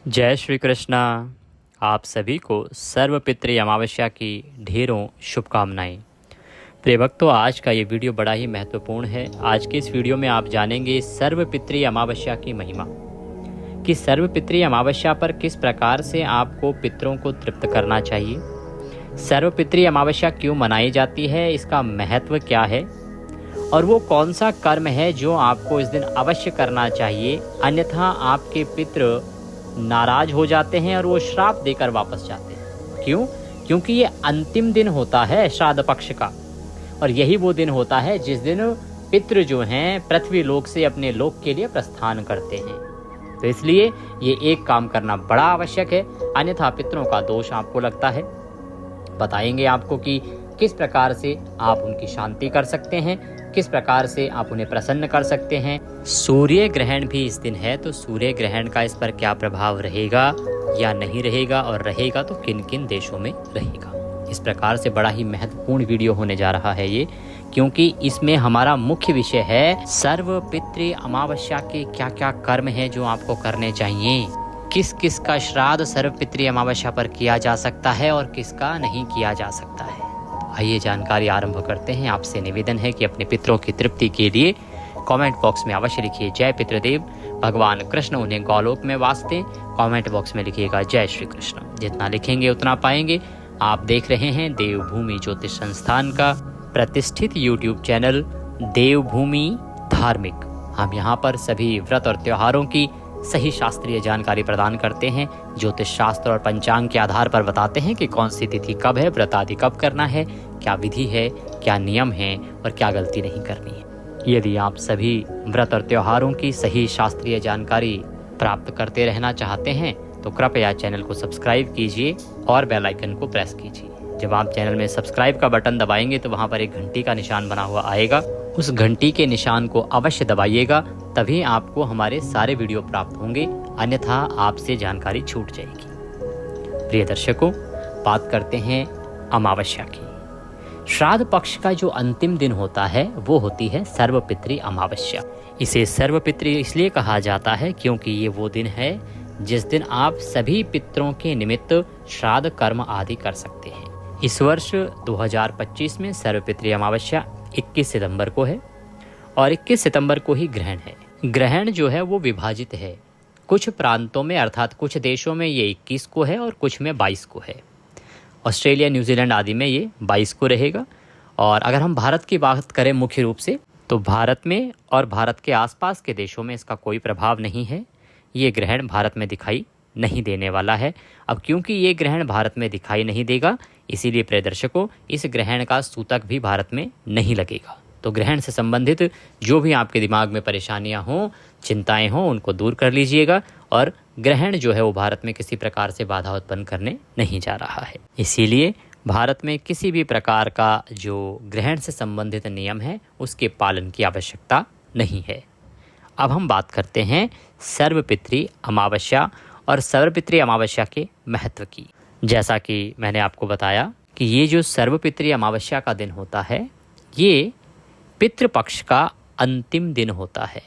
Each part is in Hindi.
जय श्री कृष्णा। आप सभी को सर्वपितृ अमावस्या की ढेरों शुभकामनाएं। प्रिय भक्तों, आज का ये वीडियो बड़ा ही महत्वपूर्ण है। आज के इस वीडियो में आप जानेंगे सर्वपितृ अमावस्या की महिमा, कि सर्वपितृ अमावस्या पर किस प्रकार से आपको पितरों को तृप्त करना चाहिए, सर्वपितृ अमावस्या क्यों मनाई जाती है, इसका महत्व क्या है, और वो कौन सा कर्म है जो आपको इस दिन अवश्य करना चाहिए, अन्यथा आपके पितृ नाराज हो जाते हैं और वो श्राप देकर वापस जाते हैं। क्यों? क्योंकि ये अंतिम दिन होता है श्राद्ध पक्ष का, और यही वो दिन होता है जिस दिन पितृ जो हैं पृथ्वी लोक से अपने लोक के लिए प्रस्थान करते हैं। तो इसलिए ये एक काम करना बड़ा आवश्यक है, अन्यथा पितरों का दोष आपको लगता है। बताएंगे आपको कि किस प्रकार से आप उनकी शांति कर सकते हैं, किस प्रकार से आप उन्हें प्रसन्न कर सकते हैं। सूर्य ग्रहण भी इस दिन है, तो सूर्य ग्रहण का इस पर क्या प्रभाव रहेगा या नहीं रहेगा, और रहेगा तो किन किन देशों में रहेगा। इस प्रकार से बड़ा ही महत्वपूर्ण वीडियो होने जा रहा है ये, क्योंकि इसमें हमारा मुख्य विषय है सर्वपितृ अमावस्या के क्या क्या कर्म हैं जो आपको करने चाहिए, किस किस का श्राद्ध सर्वपितृ अमावस्या पर किया जा सकता है और किसका नहीं किया जा सकता है। आइए जानकारी आरंभ करते हैं। आपसे निवेदन है कि अपने पितरों की तृप्ति के लिए कमेंट बॉक्स में अवश्य लिखिए जय पितृदेव, भगवान कृष्ण उन्हें गौलोक में वास दें। कमेंट बॉक्स में लिखिएगा जय श्री कृष्ण। जितना लिखेंगे उतना पाएंगे। आप देख रहे हैं देवभूमि ज्योतिष संस्थान का प्रतिष्ठित यूट्यूब चैनल देवभूमि धार्मिक। हम यहाँ पर सभी व्रत और त्योहारों की सही शास्त्रीय जानकारी प्रदान करते हैं। ज्योतिष शास्त्र और पंचांग के आधार पर बताते हैं कि कौन सी तिथि कब है, व्रत आदि कब करना है, क्या विधि है, क्या नियम है और क्या गलती नहीं करनी है। यदि आप सभी व्रत और त्योहारों की सही शास्त्रीय जानकारी प्राप्त करते रहना चाहते हैं तो कृपया चैनल को सब्सक्राइब कीजिए और बेल आइकन को प्रेस कीजिए। जब आप चैनल में सब्सक्राइब का बटन दबाएंगे तो वहाँ पर एक घंटी का निशान बना हुआ आएगा। उस घंटी के निशान को अवश्य दबाइएगा, तभी आपको हमारे सारे वीडियो प्राप्त होंगे, अन्यथा आपसे जानकारी छूट जाएगी। प्रिय दर्शकों, बात करते हैं अमावस्या की। श्राद्ध पक्ष का जो अंतिम दिन होता है वो होती है सर्वपितृ अमावस्या। इसे सर्वपितृ इसलिए कहा जाता है क्योंकि ये वो दिन है जिस दिन आप सभी पितरों के निमित्त श्राद्ध कर्म आदि कर सकते हैं। इस वर्ष 2025 में सर्वपितृ अमावस्या 21 सितंबर को है और 21 सितंबर को ही ग्रहण है। ग्रहण जो है वो विभाजित है, कुछ प्रांतों में अर्थात कुछ देशों में ये 21 को है और कुछ में 22 को है। ऑस्ट्रेलिया, न्यूजीलैंड आदि में ये 22 को रहेगा। और अगर हम भारत की बात करें मुख्य रूप से, तो भारत में और भारत के आसपास के देशों में इसका कोई प्रभाव नहीं है। ये ग्रहण भारत में दिखाई नहीं देने वाला है। अब क्योंकि ये ग्रहण भारत में दिखाई नहीं देगा, इसीलिए प्रिय दर्शकों, इस ग्रहण का सूतक भी भारत में नहीं लगेगा। तो ग्रहण से संबंधित जो भी आपके दिमाग में परेशानियां हों, चिंताएं हों, उनको दूर कर लीजिएगा। और ग्रहण जो है वो भारत में किसी प्रकार से बाधा उत्पन्न करने नहीं जा रहा है। इसीलिए भारत में किसी भी प्रकार का जो ग्रहण से संबंधित नियम है उसके पालन की आवश्यकता नहीं है। अब हम बात करते हैं सर्वपितृ अमावस्या और सर्वपितृ अमावस्या के महत्व की। जैसा कि मैंने आपको बताया कि ये जो सर्वपितृ अमावस्या का दिन होता है, ये पितृपक्ष का अंतिम दिन होता है।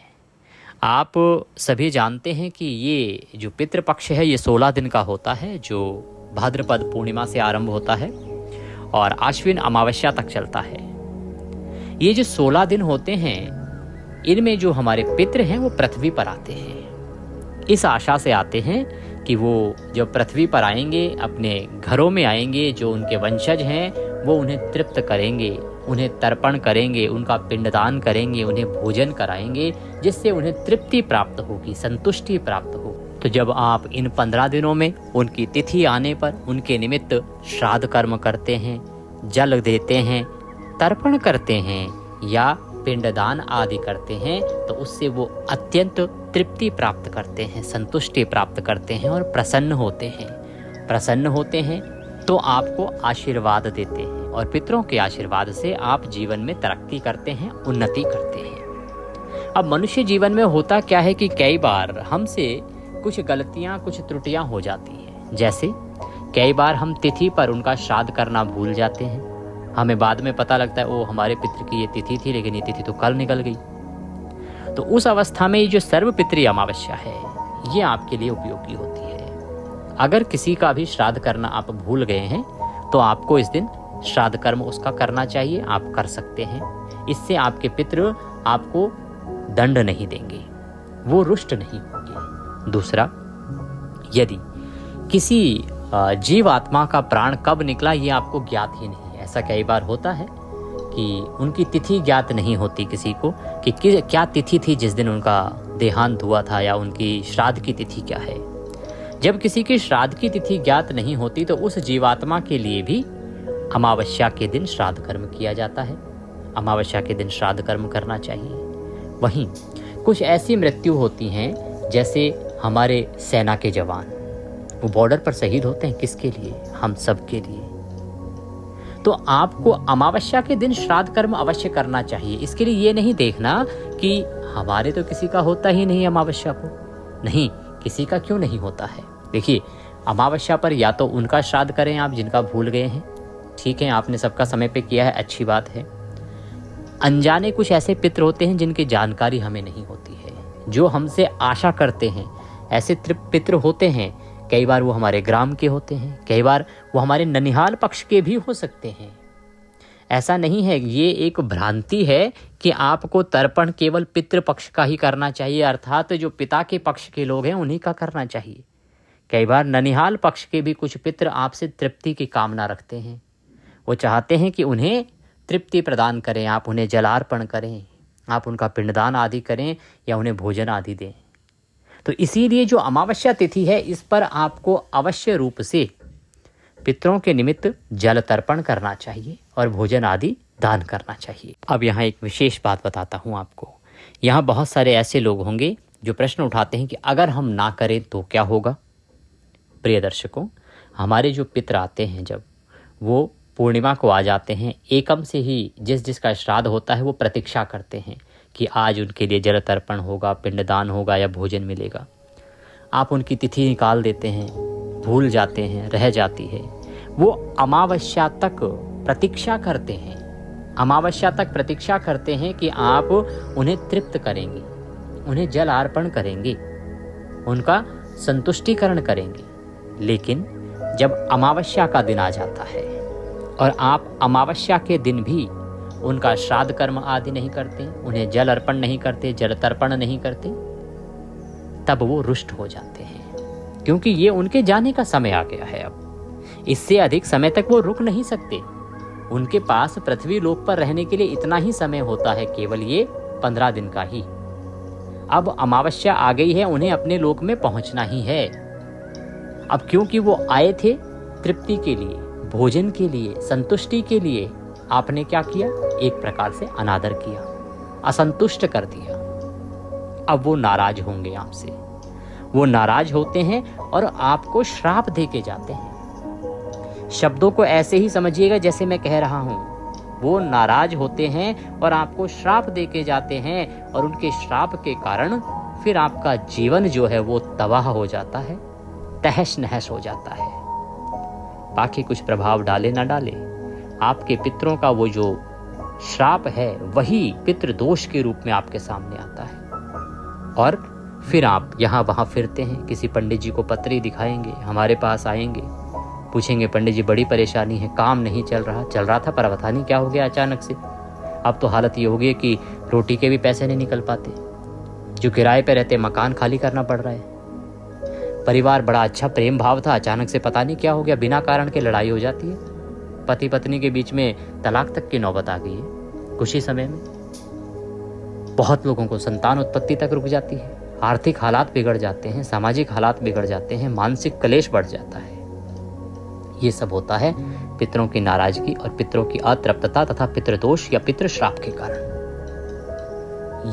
आप सभी जानते हैं कि ये जो पितृपक्ष है ये 16 दिन का होता है, जो भाद्रपद पूर्णिमा से आरंभ होता है और आश्विन अमावस्या तक चलता है। ये जो 16 दिन होते हैं, इनमें जो हमारे पितृ हैं वो पृथ्वी पर आते हैं। इस आशा से आते हैं कि वो जब पृथ्वी पर आएंगे, अपने घरों में आएंगे, जो उनके वंशज हैं वो उन्हें तृप्त करेंगे, उन्हें तर्पण करेंगे, उनका पिंडदान करेंगे, उन्हें भोजन कराएंगे, जिससे उन्हें तृप्ति प्राप्त होगी, संतुष्टि प्राप्त हो। तो जब आप इन 15 दिनों में उनकी तिथि आने पर उनके निमित्त श्राद्ध कर्म करते हैं, जल देते हैं, तर्पण करते हैं या पिंडदान आदि करते हैं, तो उससे वो अत्यंत तृप्ति प्राप्त करते हैं, संतुष्टि प्राप्त करते हैं और प्रसन्न होते हैं। प्रसन्न होते हैं तो आपको आशीर्वाद देते हैं और पितरों के आशीर्वाद से आप जीवन में तरक्की करते हैं, उन्नति करते हैं। अब मनुष्य जीवन में होता क्या है कि कई बार हमसे कुछ गलतियां, कुछ त्रुटियां हो जाती हैं। जैसे कई बार हम तिथि पर उनका श्राद्ध करना भूल जाते हैं। हमें बाद में पता लगता है ओ हमारे पितृ की ये तिथि थी, लेकिन ये तिथि तो कल निकल गई। तो उस अवस्था में ये जो सर्वपितृ अमावस्या है ये आपके लिए उपयोगी होती है। अगर किसी का भी श्राद्ध करना आप भूल गए हैं तो आपको इस दिन श्राद्ध कर्म उसका करना चाहिए, आप कर सकते हैं। इससे आपके पितृ आपको दंड नहीं देंगे, वो रुष्ट नहीं होंगे। दूसरा, यदि किसी जीव आत्मा का प्राण कब निकला ये आपको ज्ञात ही नहीं है, ऐसा कई बार होता है कि उनकी तिथि ज्ञात नहीं होती किसी को कि क्या तिथि थी जिस दिन उनका देहांत हुआ था, या उनकी श्राद्ध की तिथि क्या है। जब किसी की श्राद्ध की तिथि ज्ञात नहीं होती तो उस जीवात्मा के लिए भी अमावस्या के दिन श्राद्ध कर्म किया जाता है। अमावस्या के दिन श्राद्ध कर्म करना चाहिए। वहीं कुछ ऐसी मृत्यु होती हैं जैसे हमारे सेना के जवान, वो बॉर्डर पर शहीद होते हैं, किसके लिए? हम सब के लिए। तो आपको अमावस्या के दिन श्राद्ध कर्म अवश्य करना चाहिए। इसके लिए ये नहीं देखना कि हमारे तो किसी का होता ही नहीं अमावस्या को, नहीं, किसी का क्यों नहीं होता है। देखिए, अमावस्या पर या तो उनका श्राद्ध करें आप जिनका भूल गए हैं, ठीक है, आपने सबका समय पे किया है, अच्छी बात है। अनजाने कुछ ऐसे पितृ होते हैं जिनकी जानकारी हमें नहीं होती है, जो हमसे आशा करते हैं। ऐसे पितृ होते हैं, कई बार वो हमारे ग्राम के होते हैं, कई बार वो हमारे ननिहाल पक्ष के भी हो सकते हैं। ऐसा नहीं है, ये एक भ्रांति है कि आपको तर्पण केवल पितृ पक्ष का ही करना चाहिए, अर्थात जो पिता के पक्ष के लोग हैं उन्हीं का करना चाहिए। कई बार ननिहाल पक्ष के भी कुछ पितृ आपसे तृप्ति की कामना रखते हैं, वो चाहते हैं कि उन्हें तृप्ति प्रदान करें, आप उन्हें जलार्पण करें, आप उनका पिंडदान आदि करें या उन्हें भोजन आदि दें। तो इसीलिए जो अमावस्या तिथि है इस पर आपको अवश्य रूप से पितरों के निमित्त जल तर्पण करना चाहिए और भोजन आदि दान करना चाहिए। अब यहाँ एक विशेष बात बताता हूँ आपको। यहाँ बहुत सारे ऐसे लोग होंगे जो प्रश्न उठाते हैं कि अगर हम ना करें तो क्या होगा। प्रिय दर्शकों, हमारे जो पितर आते हैं जब वो पूर्णिमा को आ जाते हैं, एकम से ही जिसका श्राद्ध होता है वो प्रतीक्षा करते हैं कि आज उनके लिए जल तर्पण होगा, पिंडदान होगा या भोजन मिलेगा। आप उनकी तिथि निकाल देते हैं, भूल जाते हैं, रह जाती है। वो अमावस्या तक प्रतीक्षा करते हैं, अमावस्या तक प्रतीक्षा करते हैं कि आप उन्हें तृप्त करेंगे, उन्हें जल अर्पण करेंगे, उनका संतुष्टिकरण करेंगे। लेकिन जब अमावस्या का दिन आ जाता है और आप अमावस्या के दिन भी उनका श्राद्ध कर्म आदि नहीं करते, उन्हें जल अर्पण नहीं करते, जल तर्पण नहीं करते, तब वो रुष्ट हो जाते हैं, क्योंकि ये उनके जाने का समय आ गया है। अब इससे अधिक समय तक वो रुक नहीं सकते। उनके पास पृथ्वी लोक पर रहने के लिए इतना ही समय होता है, केवल ये 15 दिन का ही। अब अमावस्या आ गई है, उन्हें अपने लोक में पहुंचना ही है। अब क्योंकि वो आए थे तृप्ति के लिए, भोजन के लिए, संतुष्टि के लिए, आपने क्या किया? एक प्रकार से अनादर किया, असंतुष्ट कर दिया। अब वो नाराज होंगे आपसे, वो नाराज होते हैं और आपको श्राप दे के जाते हैं। शब्दों को ऐसे ही समझिएगा जैसे मैं कह रहा हूं। वो नाराज होते हैं और आपको श्राप दे के जाते हैं, और उनके श्राप के कारण फिर आपका जीवन जो है वो तबाह हो जाता है, तहस नहस हो जाता है। बाकी कुछ प्रभाव डाले ना डाले, आपके पितरों का वो जो श्राप है वही पितृ दोष के रूप में आपके सामने आता है। और फिर आप यहाँ वहाँ फिरते हैं, किसी पंडित जी को पत्री दिखाएंगे, हमारे पास आएंगे, पूछेंगे पंडित जी बड़ी परेशानी है, काम नहीं चल रहा था पर पता नहीं क्या हो गया अचानक से। अब तो हालत ये हो गई कि रोटी के भी पैसे नहीं निकल पाते, जो किराए पे रहते मकान खाली करना पड़ रहा है। परिवार बड़ा अच्छा प्रेम भाव था, अचानक से पता नहीं क्या हो गया, बिना कारण के लड़ाई हो जाती है, पति पत्नी के बीच में तलाक तक की नौबत आ गई है कुछ ही समय में। बहुत लोगों को संतान उत्पत्ति तक रुक जाती है, आर्थिक हालात बिगड़ जाते हैं, सामाजिक हालात बिगड़ जाते हैं, मानसिक क्लेश बढ़ जाता है। ये सब होता है पितरों की नाराजगी और पितरों की अतृप्तता तथा पितृदोष या पितृश्राप के कारण।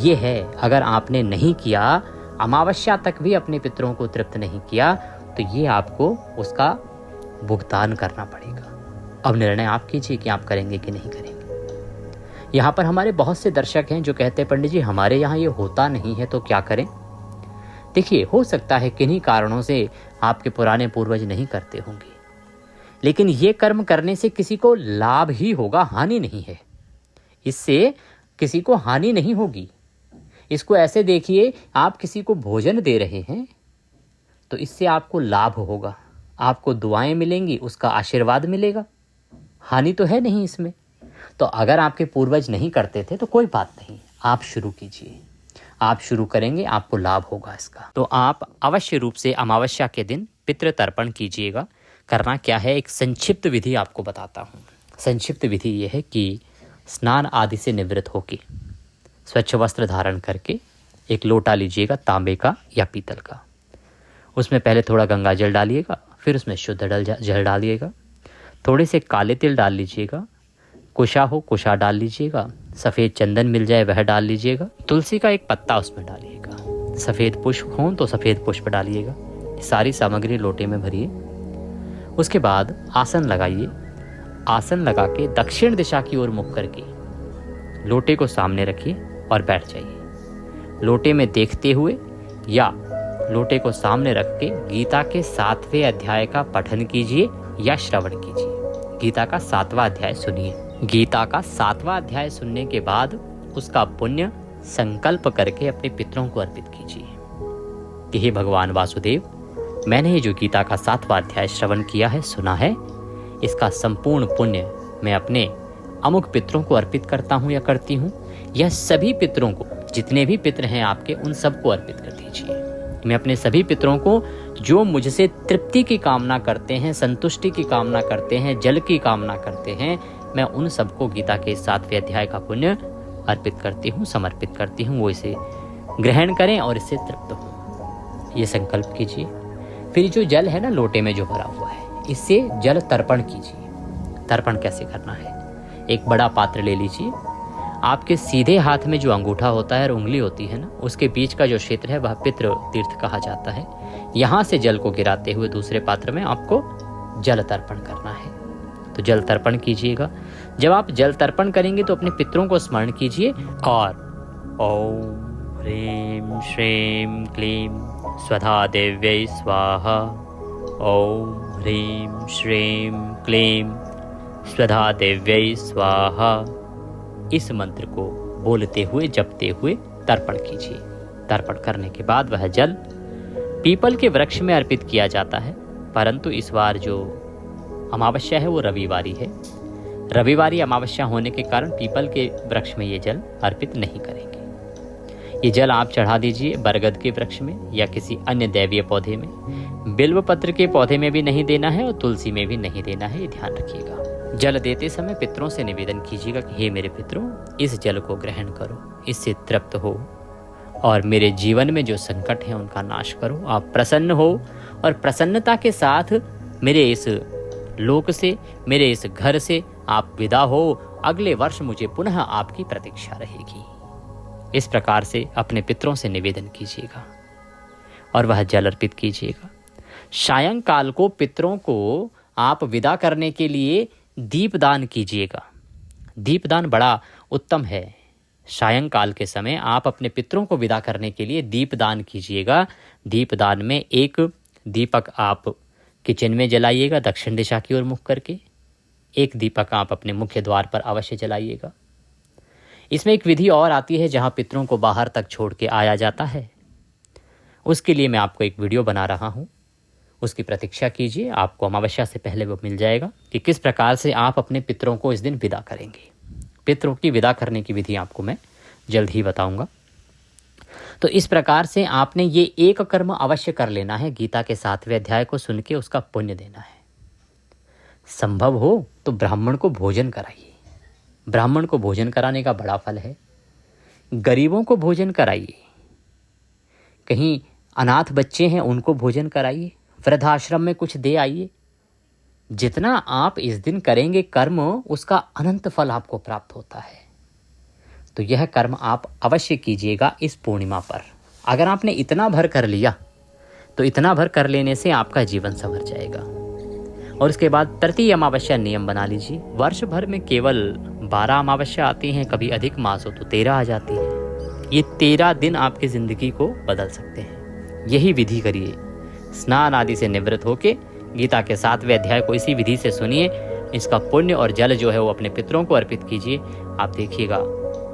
ये है, अगर आपने नहीं किया, अमावस्या तक भी अपने पितरों को तृप्त नहीं किया, तो ये आपको उसका भुगतान करना पड़ेगा। अब निर्णय आप कीजिए कि आप करेंगे कि नहीं करेंगे। यहाँ पर हमारे बहुत से दर्शक हैं जो कहते हैं पंडित जी हमारे यहाँ ये होता नहीं है तो क्या करें। देखिए, हो सकता है किन्हीं कारणों से आपके पुराने पूर्वज नहीं करते होंगे, लेकिन ये कर्म करने से किसी को लाभ ही होगा, हानि नहीं है। इससे किसी को हानि नहीं होगी। इसको ऐसे देखिए, आप किसी को भोजन दे रहे हैं तो इससे आपको लाभ होगा, आपको दुआएं मिलेंगी, उसका आशीर्वाद मिलेगा, हानि तो है नहीं इसमें। तो अगर आपके पूर्वज नहीं करते थे तो कोई बात नहीं, आप शुरू कीजिए, आप शुरू करेंगे, आपको लाभ होगा इसका। तो आप अवश्य रूप से अमावस्या के दिन पितृ तर्पण कीजिएगा। करना क्या है, एक संक्षिप्त विधि आपको बताता हूँ। संक्षिप्त विधि यह है कि स्नान आदि से निवृत्त होके स्वच्छ वस्त्र धारण करके एक लोटा लीजिएगा, तांबे का या पीतल का। उसमें पहले थोड़ा गंगा जल डालिएगा, फिर उसमें शुद्ध जल डालिएगा, थोड़े से काले तिल डाल लीजिएगा, कुशा हो कुशा डाल लीजिएगा, सफ़ेद चंदन मिल जाए वह डाल लीजिएगा, तुलसी का एक पत्ता उसमें डालिएगा, सफ़ेद पुष्प हों तो सफ़ेद पुष्प डालिएगा। सारी सामग्री लोटे में भरिए। उसके बाद आसन लगाइए। आसन लगा के दक्षिण दिशा की ओर मुख करके लोटे को सामने रखिए और बैठ जाइए। लोटे में देखते हुए या लोटे को सामने रख के गीता के 7वें अध्याय का पठन कीजिए या श्रवण कीजिए। गीता का 7वां अध्याय सुनिए। गीता का 7वां अध्याय सुनने के बाद उसका पुण्य संकल्प करके अपने पितरों को अर्पित कीजिए कि हे भगवान वासुदेव, मैंने ये जो गीता का 7वां अध्याय श्रवण किया है, सुना है, इसका संपूर्ण पुण्य मैं अपने अमुक पितरों को अर्पित करता हूँ या करती हूँ। यह सभी पितरों को, जितने भी पितर हैं आपके, उन सबको अर्पित कर दीजिए। मैं अपने सभी पितरों को जो मुझसे तृप्ति की कामना करते हैं, संतुष्टि की कामना करते हैं, जल की कामना करते हैं, मैं उन सबको गीता के 7वें अध्याय का पुण्य अर्पित करती हूँ, समर्पित करती हूँ। वो इसे ग्रहण करें और इससे तृप्त हो, ये संकल्प कीजिए। फिर जो जल है ना लोटे में जो भरा हुआ है, इससे जल तर्पण कीजिए। तर्पण कैसे करना है, एक बड़ा पात्र ले लीजिए। आपके सीधे हाथ में जो अंगूठा होता है और उंगली होती है ना, उसके बीच का जो क्षेत्र है वह पितृ तीर्थ कहा जाता है। यहाँ से जल को गिराते हुए दूसरे पात्र में आपको जल तर्पण करना है। तो जल तर्पण कीजिएगा। जब आप जल तर्पण करेंगे तो अपने पितरों को स्मरण कीजिए और ओम ह्रीं श्रीं क्लीं स्वधा देव्यै स्वाहा, ओम ह्रीं श्रीं क्लीं स्वधा देव्यै स्वाहा, इस मंत्र को बोलते हुए जपते हुए तर्पण कीजिए। तर्पण करने के बाद वह जल पीपल के वृक्ष में अर्पित किया जाता है, परंतु इस बार जो अमावस्या है वो रविवारी है। रविवारी अमावस्या होने के कारण पीपल के वृक्ष में ये जल अर्पित नहीं करेंगे। ये जल आप चढ़ा दीजिए बरगद के वृक्ष में या किसी अन्य दैवीय पौधे में। बिल्व पत्र के पौधे में भी नहीं देना है और तुलसी में भी नहीं देना है, ये ध्यान रखिएगा। जल देते समय पितरों से निवेदन कीजिएगा कि हे मेरे पितरों, इस जल को ग्रहण करो, इससे तृप्त हो और मेरे जीवन में जो संकट है उनका नाश करो। आप प्रसन्न हो और प्रसन्नता के साथ मेरे इस लोक से, मेरे इस घर से आप विदा हो। अगले वर्ष मुझे पुनः आपकी प्रतीक्षा रहेगी। इस प्रकार से अपने पितरों से निवेदन कीजिएगा और वह जल अर्पित कीजिएगा। सायंकाल को पितरों को आप विदा करने के लिए दीपदान कीजिएगा। दीपदान बड़ा उत्तम है। सायंकाल के समय आप अपने पितरों को विदा करने के लिए दीपदान कीजिएगा। दीपदान में एक दीपक आप किचन में जलाइएगा दक्षिण दिशा की ओर मुख करके, एक दीपक आप अपने मुख्य द्वार पर अवश्य जलाइएगा। इसमें एक विधि और आती है जहां पितरों को बाहर तक छोड़ के आया जाता है। उसके लिए मैं आपको एक वीडियो बना रहा हूं, उसकी प्रतीक्षा कीजिए। आपको अमावस्या से पहले वो मिल जाएगा कि किस प्रकार से आप अपने पितरों को इस दिन विदा करेंगे। पितरों की विदा करने की विधि आपको मैं जल्द ही बताऊंगा। तो इस प्रकार से आपने ये एक कर्म अवश्य कर लेना है। गीता के 7वें अध्याय को सुन के उसका पुण्य देना है। संभव हो तो ब्राह्मण को भोजन कराइए। ब्राह्मण को भोजन कराने का बड़ा फल है। गरीबों को भोजन कराइए। कहीं अनाथ बच्चे हैं उनको भोजन कराइए। वृद्धाश्रम में कुछ दे आइए। जितना आप इस दिन करेंगे कर्म, उसका अनंत फल आपको प्राप्त होता है। तो यह कर्म आप अवश्य कीजिएगा इस पूर्णिमा पर। अगर आपने इतना भर कर लिया तो इतना भर कर लेने से आपका जीवन संवर जाएगा। और उसके बाद तृतीय अमावस्या नियम बना लीजिए। वर्ष भर में केवल 12 अमावस्या आती हैं, कभी अधिक मास हो तो 13 आ जाती है। ये 13 दिन आपकी ज़िंदगी को बदल सकते हैं। यही विधि करिए। स्नान आदि से निवृत्त होके गीता के 7वें अध्याय को इसी विधि से सुनिए। इसका पुण्य और जल जो है वो अपने पितरों को अर्पित कीजिए। आप देखिएगा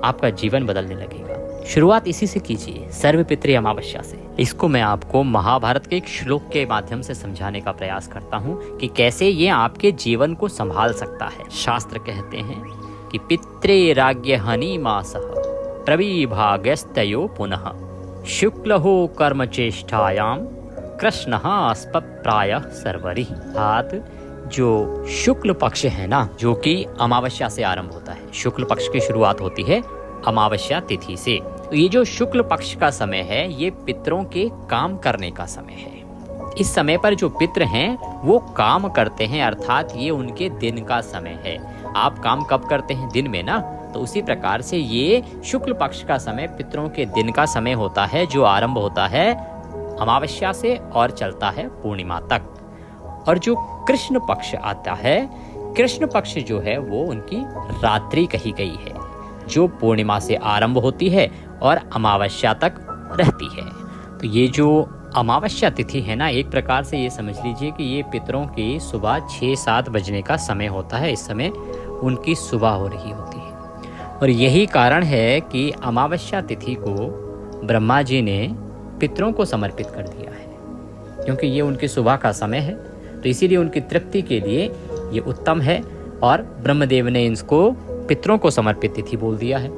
आपका जीवन बदलने लगेगा। शुरुआत इसी से कीजिए, सर्वपितृ अमावस्या से। इसको मैं आपको महाभारत के एक श्लोक के माध्यम से समझाने का प्रयास करता हूँ कि कैसे ये आपके जीवन को संभाल सकता है। शास्त्र कहते हैं कि पित्रे राज्ञ हनि मासः प्रविभागस्तयो पुनः शुक्लहो कर्म चेष्टायाम कृष्णः अस्पप्रायः सर्वरि। हाथ जो शुक्ल पक्ष है ना, जो कि अमावस्या से आरंभ होता है, शुक्ल पक्ष की शुरुआत होती है अमावस्या तिथि से। तो ये जो शुक्ल पक्ष का समय है, ये पितरों के काम करने का समय है। इस समय पर जो पितर हैं वो काम करते हैं, अर्थात ये उनके दिन का समय है। आप काम कब करते हैं? दिन में ना। तो उसी प्रकार से ये शुक्ल पक्ष का समय पितरों के दिन का समय होता है, जो आरंभ होता है अमावस्या से और चलता है पूर्णिमा तक। और जो कृष्ण पक्ष आता है, कृष्ण पक्ष जो है वो उनकी रात्रि कही गई है, जो पूर्णिमा से आरंभ होती है और अमावस्या तक रहती है। तो ये जो अमावस्या तिथि है ना, एक प्रकार से ये समझ लीजिए कि ये पितरों की सुबह 6-7 बजने का समय होता है। इस समय उनकी सुबह हो रही होती है और यही कारण है कि अमावस्या तिथि को ब्रह्मा जी ने पितरों को समर्पित कर दिया है, क्योंकि ये उनकी सुबह का समय है। तो इसीलिए उनकी तृप्ति के लिए ये उत्तम है और ब्रह्मदेव ने इसको पितरों को समर्पित तिथि बोल दिया है।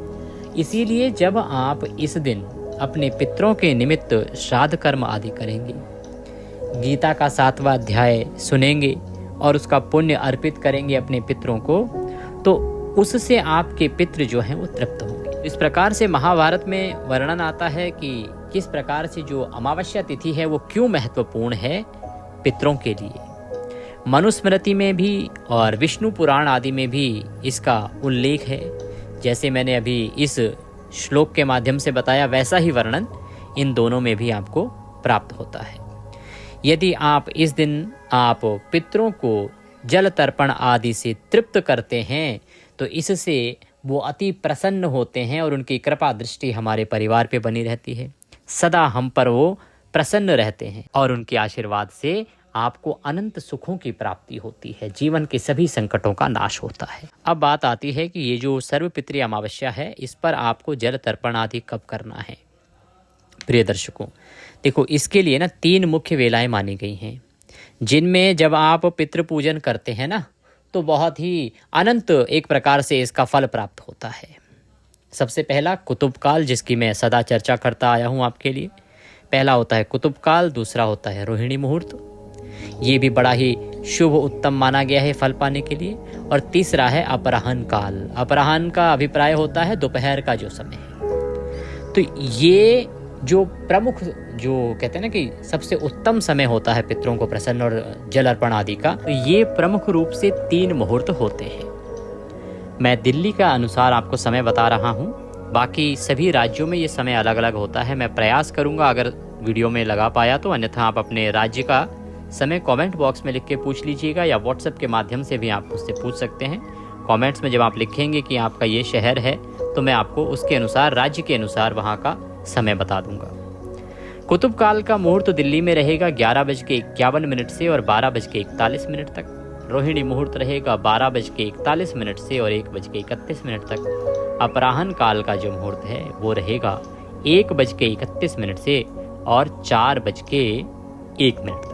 इसीलिए जब आप इस दिन अपने पितरों के निमित्त श्राद्ध कर्म आदि करेंगे, गीता का 7वां अध्याय सुनेंगे और उसका पुण्य अर्पित करेंगे अपने पितरों को, तो उससे आपके पितृ जो हैं वो तृप्त होंगे। इस प्रकार से महाभारत में वर्णन आता है कि किस प्रकार से जो अमावस्या तिथि है वो क्यों महत्वपूर्ण है पितरों के लिए। मनुस्मृति में भी और विष्णु पुराण आदि में भी इसका उल्लेख है। जैसे मैंने अभी इस श्लोक के माध्यम से बताया, वैसा ही वर्णन इन दोनों में भी आपको प्राप्त होता है। यदि आप इस दिन आप पितरों को जल तर्पण आदि से तृप्त करते हैं तो इससे वो अति प्रसन्न होते हैं और उनकी कृपा दृष्टि हमारे परिवार पे बनी रहती है। सदा हम पर वो प्रसन्न रहते हैं और उनके आशीर्वाद से आपको अनंत सुखों की प्राप्ति होती है, जीवन के सभी संकटों का नाश होता है। अब बात आती है कि ये जो सर्वपितृ अमावस्या है, इस पर आपको जल तर्पण आदि कब करना है। प्रिय दर्शकों, देखो इसके लिए ना 3 मुख्य वेलाएं मानी गई हैं, जिनमें जब आप पितृ पूजन करते हैं ना तो बहुत ही अनंत एक प्रकार से इसका फल प्राप्त होता है। सबसे पहला कुतुब काल, जिसकी मैं सदा चर्चा करता आया हूँ आपके लिए। पहला होता है कुतुब काल, दूसरा होता है रोहिणी मुहूर्त, ये भी बड़ा ही शुभ उत्तम माना गया है फल पाने के लिए। और तीसरा है अपराह्न काल। अपराह्न का अभिप्राय होता है दोपहर का जो समय है। तो ये जो प्रमुख, जो कहते हैं ना कि सबसे उत्तम समय होता है पितरों को प्रसन्न और जल अर्पण आदि का, तो ये प्रमुख रूप से 3 मुहूर्त होते हैं। मैं दिल्ली का अनुसार आपको समय बता रहा हूँ, बाकी सभी राज्यों में ये समय अलग अलग होता है। मैं प्रयास करूँगा अगर वीडियो में लगा पाया तो, अन्यथा आप अपने राज्य का समय कमेंट बॉक्स में लिख के पूछ लीजिएगा या व्हाट्सएप के माध्यम से भी आप मुझसे पूछ सकते हैं। कमेंट्स में जब आप लिखेंगे कि आपका ये शहर है तो मैं आपको उसके अनुसार, राज्य के अनुसार वहाँ का समय बता दूंगा। कुतुब काल का मुहूर्त दिल्ली में रहेगा 11:51 से और 12:41 तक। रोहिणी मुहूर्त रहेगा 12:41 से और 1:31 तक। अपराह्न काल का जो मुहूर्त है वो रहेगा 1:31 से और 4:01 तक।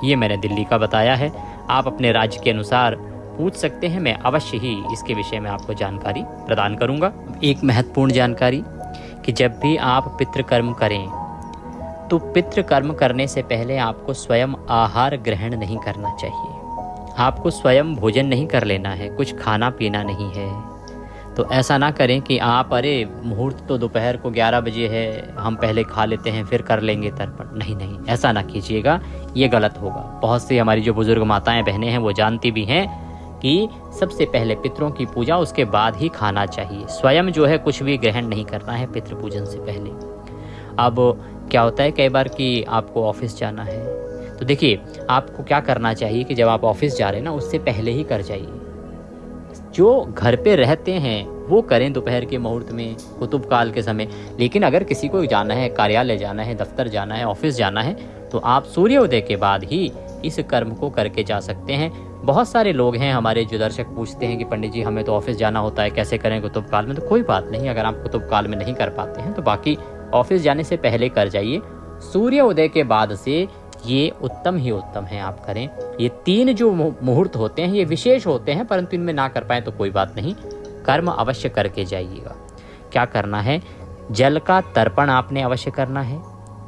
ये मैंने दिल्ली का बताया है, आप अपने राज्य के अनुसार पूछ सकते हैं। मैं अवश्य ही इसके विषय में आपको जानकारी प्रदान करूंगा। एक महत्वपूर्ण जानकारी कि जब भी आप पितृकर्म करें तो पितृकर्म करने से पहले आपको स्वयं आहार ग्रहण नहीं करना चाहिए। आपको स्वयं भोजन नहीं कर लेना है, कुछ खाना पीना नहीं है। तो ऐसा ना करें कि आप अरे मुहूर्त तो दोपहर को 11 बजे है, हम पहले खा लेते हैं फिर कर लेंगे तर्पण। नहीं नहीं, ऐसा ना कीजिएगा, ये गलत होगा। बहुत सी हमारी जो बुजुर्ग माताएं बहनें हैं वो जानती भी हैं कि सबसे पहले पितरों की पूजा, उसके बाद ही खाना चाहिए। स्वयं जो है कुछ भी ग्रहण नहीं करना है पितृ पूजन से पहले। अब क्या होता है कई बार कि आपको ऑफिस जाना है, तो देखिए आपको क्या करना चाहिए कि जब आप ऑफिस जा रहे हैं ना, उससे पहले ही कर जाइए। जो घर पे रहते हैं वो करें दोपहर के मुहूर्त में, कुतुब काल के समय। लेकिन अगर किसी को जाना है, कार्यालय जाना है, दफ्तर जाना है, ऑफिस जाना है, तो आप सूर्योदय के बाद ही इस कर्म को करके जा सकते हैं। बहुत सारे लोग हैं हमारे जो दर्शक पूछते हैं कि पंडित जी हमें तो ऑफिस जाना होता है, कैसे करें कुतुब काल में। तो कोई बात नहीं, अगर आप कुतुब काल में नहीं कर पाते हैं तो बाकी ऑफिस जाने से पहले कर जाइए। सूर्य उदय के बाद से ये उत्तम ही उत्तम है आप करें। ये 3 जो मुहूर्त होते हैं ये विशेष होते हैं, परंतु इनमें ना कर पाए तो कोई बात नहीं, कर्म अवश्य करके जाइएगा। क्या करना है? जल का तर्पण आपने अवश्य करना है,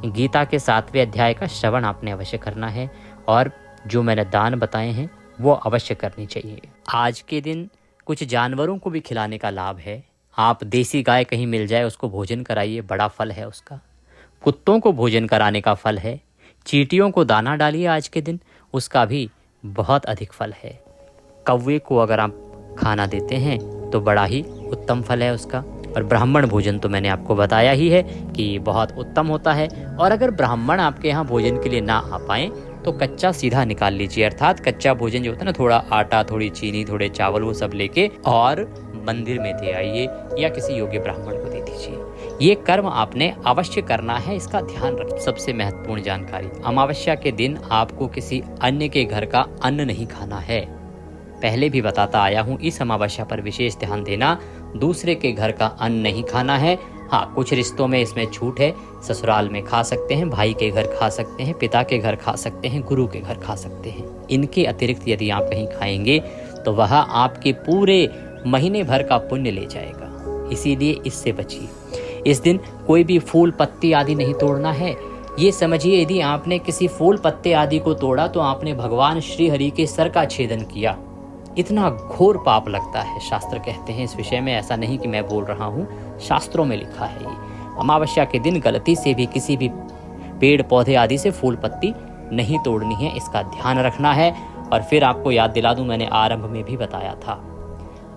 गीता के 7वें अध्याय का श्रवण आपने अवश्य करना है, और जो मैंने दान बताए हैं वो अवश्य करनी चाहिए। आज के दिन कुछ जानवरों को भी खिलाने का लाभ है। आप देसी गाय कहीं मिल जाए उसको भोजन कराइए, बड़ा फल है उसका। कुत्तों को भोजन कराने का फल है। चींटियों को दाना डालिए आज के दिन, उसका भी बहुत अधिक फल है। कौवे को अगर आप खाना देते हैं तो बड़ा ही उत्तम फल है उसका। और ब्राह्मण भोजन तो मैंने आपको बताया ही है कि बहुत उत्तम होता है। और अगर ब्राह्मण आपके यहाँ भोजन के लिए ना आ पाएँ तो कच्चा सीधा निकाल लीजिए, अर्थात कच्चा भोजन जो होता है ना, थोड़ा आटा, थोड़ी चीनी, थोड़े चावल, वो सब लेके और मंदिर में दे आइए या किसी योग्य ब्राह्मण को दे दीजिए। ये कर्म आपने अवश्य करना है, इसका ध्यान रखिए। सबसे महत्वपूर्ण जानकारी, अमावस्या के दिन आपको किसी अन्य के घर का अन्न नहीं खाना है। पहले भी बताता आया हूँ, इस अमावस्या पर विशेष ध्यान देना। दूसरे के घर का अन्न नहीं खाना है। हाँ, कुछ रिश्तों में इसमें छूट है। ससुराल में खा सकते हैं, भाई के घर खा सकते हैं, पिता के घर खा सकते हैं, गुरु के घर खा सकते हैं। इनके अतिरिक्त यदि आप कहीं खाएंगे तो वह आपके पूरे महीने भर का पुण्य ले जाएगा। इसीलिए इससे बचिए। इस दिन कोई भी फूल पत्ती आदि नहीं तोड़ना है। ये समझिए, यदि आपने किसी फूल पत्ते आदि को तोड़ा तो आपने भगवान श्री हरि के सर का छेदन किया। इतना घोर पाप लगता है, शास्त्र कहते हैं इस विषय में। ऐसा नहीं कि मैं बोल रहा हूँ, शास्त्रों में लिखा है ये। अमावस्या के दिन गलती से भी किसी भी पेड़ पौधे आदि से फूल पत्ती नहीं तोड़नी है, इसका ध्यान रखना है। और फिर आपको याद दिला दूं, मैंने आरंभ में भी बताया था,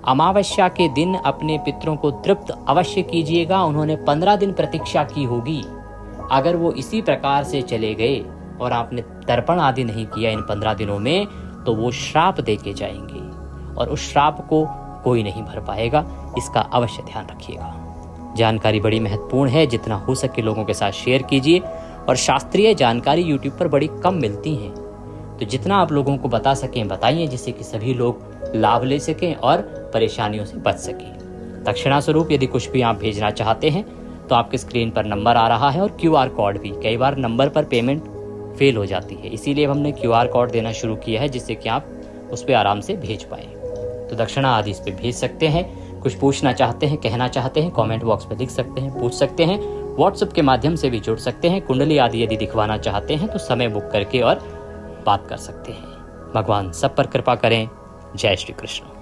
अमावस्या के दिन अपने पितरों को तृप्त अवश्य कीजिएगा। उन्होंने 15 दिन प्रतीक्षा की होगी। अगर वो इसी प्रकार से चले गए और आपने तर्पण आदि नहीं किया इन 15 दिनों में, तो वो श्राप दे के जाएंगे और उस श्राप को कोई नहीं भर पाएगा। इसका अवश्य ध्यान रखिएगा। जानकारी बड़ी महत्वपूर्ण है, जितना हो सके लोगों के साथ शेयर कीजिए। और शास्त्रीय जानकारी यूट्यूब पर बड़ी कम मिलती हैं, तो जितना आप लोगों को बता सकें बताइए, जिससे कि सभी लोग लाभ ले सकें और परेशानियों से बच सकें। दक्षिणा स्वरूप यदि कुछ भी आप भेजना चाहते हैं तो आपके स्क्रीन पर नंबर आ रहा है और QR कोड भी। कई बार नंबर पर पेमेंट फेल हो जाती है, इसीलिए हमने QR कोड देना शुरू किया है, जिससे कि आप उस पर आराम से भेज पाएँ। तो दक्षिणा आदि इस पर भेज सकते हैं। कुछ पूछना चाहते हैं, कहना चाहते हैं, कमेंट बॉक्स में लिख सकते हैं, पूछ सकते हैं। व्हाट्सएप के माध्यम से भी जुड़ सकते हैं। कुंडली आदि यदि दिखवाना चाहते हैं तो समय बुक करके और बात कर सकते हैं। भगवान सब पर कृपा करें। जय श्री कृष्ण।